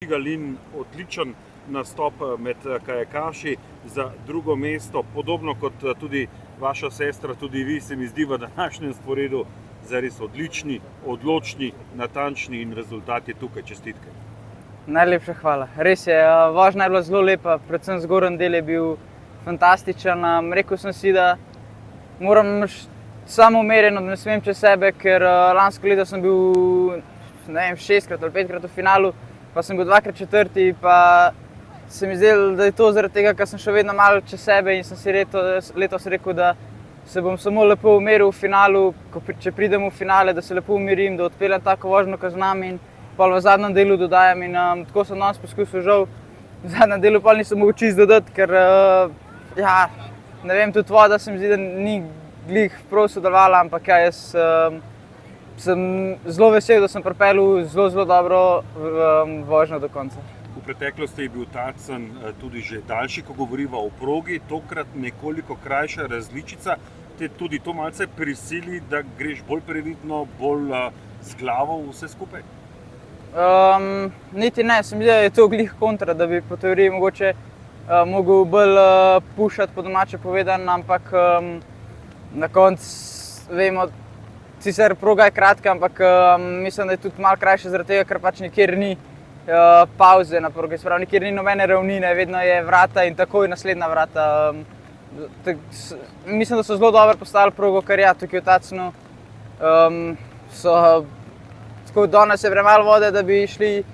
Tigalin odličen nastop med kajakaši za drugo mesto, podobno kot tudi vaša sestra, tudi vi se mi zdi v današnjem sporedu zares odlični, odločni, natančni in rezultat je tukaj. Čestitke. Najlepša hvala. Res je, vožnja je bila zelo lepa, predvsem zgornji del je bil fantastičen. Rekel sem si, da moram samo umerjeno, da ne smem čez sebe, ker lansko leto sem bil 6-krat ali 5-krat v finalu, pa sem bil 2-krat četrti, pa se mi zdelo, da je to zaradi tega, ker sem še vedno malo čez sebe in sem si letos rekel, da se bom samo lepo umeril v finalu, če pridem v finale, da se lepo umirim, da odpeljem tako vožnjo, kot znam in pol v zadnjem delu dodajam in tako sem danes poskusil, žal v zadnjem delu pol nisem mogel čisto dodati, ker ne vem, tudi voda se mi zdi, da ni glih prav sodelovala, ampak jaz sem zelo vesel, da sem pripeljal zelo dobro vožnjo do konca. V preteklosti je bil Tacen tudi že daljši, ko govoriva o progi, tokrat nekoliko krajša različica. Te tudi to malce prisili, da greš bolj previdno, bolj z glavo vse skupaj? Niti ne, se mi zdi, da je to glih kontra, da bi po teoriji mogoče mogel bolj pušati, po domače povedano, ampak na koncu vemo, sicer proga je kratka, ampak mislim, da je tudi malo krajša zaradi tega, ker pač nikjer ni pauze na progi, sprav nikjer ni nobene ravnine, vedno je vrata in takoj naslednja vrata. Mislim, da so zelo dobro postavili progo, ker tukaj v Tacenu tako danes je premalo vode, da bi šli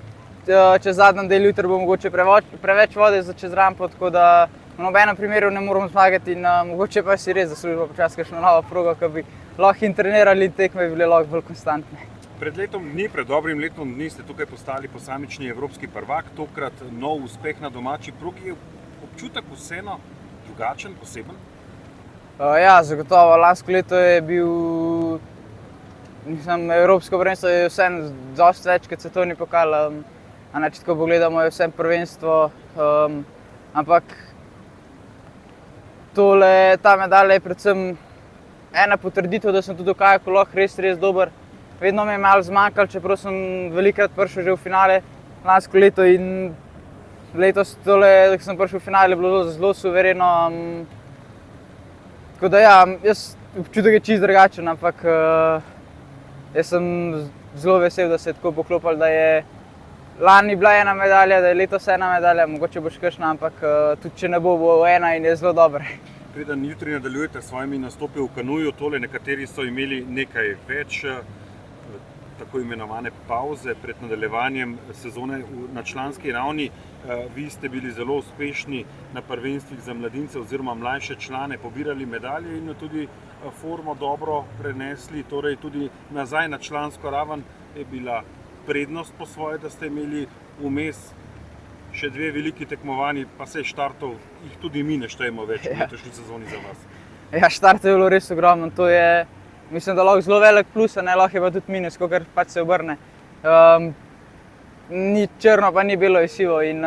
čez zadnji del, jutri bo mogoče preveč vode za čez rampo, tako da v nobenem primeru ne moramo zmagati in mogoče pa si res zaslužimo počasi kakšno novo progo, ki bi lahko intrenirali in tekme bile lahko bolj konstantne. Pred dobrim letom dni ste tukaj postali posamični evropski prvak, tokrat nov uspeh na domači progi. Je občutek vseeno drugačen, poseben? Ja, zagotovo. Lansko leto je bil evropsko prvenstvo, je vseeno dosti več kot svetovni pokal. Če tako pogledamo, je vseeno prvenstvo, ampak ta medalja je predvsem ena potrditev, da sem tudi v kajaku lahko res dober. Vedno mi je malo zmanjkalo, čeprav sem velikokrat prišel že v finale lansko leto in letos tole, ko sem prišel v finale, je bilo zelo suvereno. Tako da jaz občutek je čisto drugačen, ampak jaz sem zelo vesel, da se je tako poklopilo, da je lani bila ena medalja, da je letos ena medalja, mogoče bo še kakšna, ampak tudi če ne bo ena in je zelo dobra. Preden jutri nadaljujete s svojimi nastopi v kanuju, nekateri so imeli nekaj več tako imenovane pauze pred nadaljevanjem sezone na članski ravni. Vi ste bili zelo uspešni na prvenstvih za mladince oziroma mlajše člane, pobirali medalje in tudi formo dobro prenesli, torej tudi nazaj na člansko raven. Je bila prednost po svoje, da ste imeli vmes še dve veliki tekmovanji, pa se je štartov, jih tudi mi ne štejemo več v letošnji sezoni za vas. Ja, štartov je bilo res ogromno, to je mislim, da lahko zelo velik plus, lahko je pa tudi minus, kakor pač se obrne. Ni črno, pa ni belo, je sivo in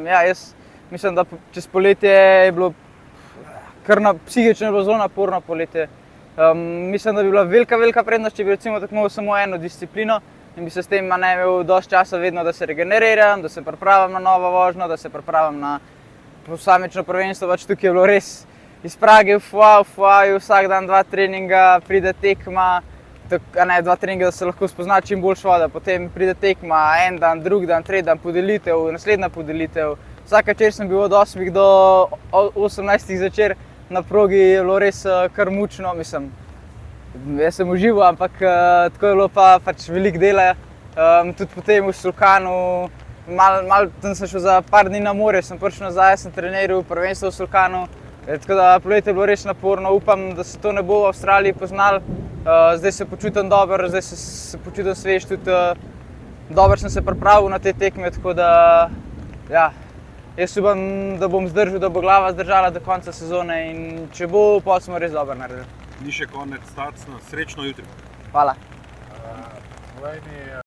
jaz mislim, da čez poletje je bilo psihično je bilo zelo naporno poletje. Mislim, da bi bila velika prednost, če bi recimo tekmoval samo eno disciplino in bi se s tem imel dosti časa vedno, da se regeneriram, da se pripravim na novo vožnjo, da se pripravim na posamično prvenstvo, pač tukaj je bilo res iz Prage vsak dan 2 treninga, pride tekma, 2 treninga, da se lahko spozna čim boljš voda, potem pride tekma, en dan, drug dan, tretji dan, podelitev, naslednja podelitev. Vsak večer sem bil od 8 do 18 zvečer na progi, je bilo res kar mučno, jaz sem užival, ampak tako je bilo pač veliko dela, tudi potem v Solkanu, tam sem šel za par dni na morje, sem prišel nazaj, sem treniral prvenstvo v Solkanu. Tako da poletje je bilo res naporno, upam, da se to ne bo v Avstraliji poznalo. Zdaj se počutim dobro, zdaj se počutim svež, tudi dobro sem se pripravil na te tekme, tako da jaz upam, da bom zdržal, da bo glava zdržala do konca sezone in če bo, pa smo res dobro naredili. Ni še konec Tacna, srečno jutri. Hvala. Povej mi,